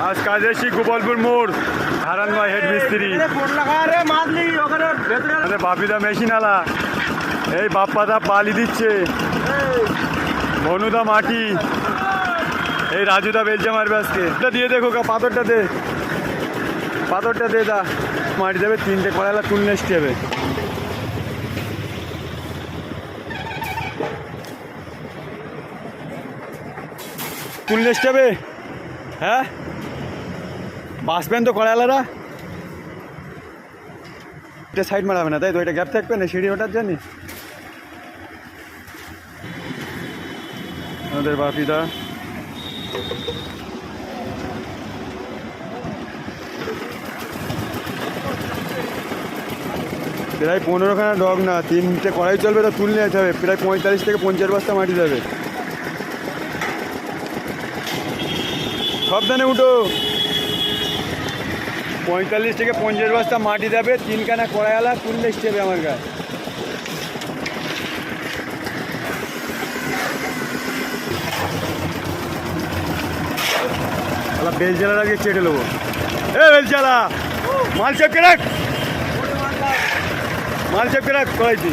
আজ কাজে এসি গোপালপুর মোড় হারানগঞ্জ হেড মিস্ত্রি বাপিদা মেশিন আলা এই বাপ্পাদা পালি দিচ্ছে বনুদা মাটি এই রাজুদা বেলচা মারবে আজকে দিয়ে দেখো পাথরটা দে দা মাটি দেবে 3টে কড়াইলা তুললে আসতে হবে তুললে আসতে হবে হ্যাঁ বাসবেন তো কড়াইলারা এটা সাইড মারাবে না তাই তো এটা গ্যাপ থাকবে না সিঁড়ি ওঠার জন্য আমাদের বাপিদা প্রায় 15খানা ডগ না 3টে কড়াই চলবে তো তুললে যেতে হবে প্রায় 45 থেকে 50 বস্তা মাটি যাবে সাবধানে উঠো 45 থেকে 50 বস্তা মাটি যাবে 3খানা কড়াইওয়ালা তুললে আসতে হবে আমার গায়ে বেলচালার আগে চেটে নেবো বেলচালা মাল চেপকে রাখ কড়াইছি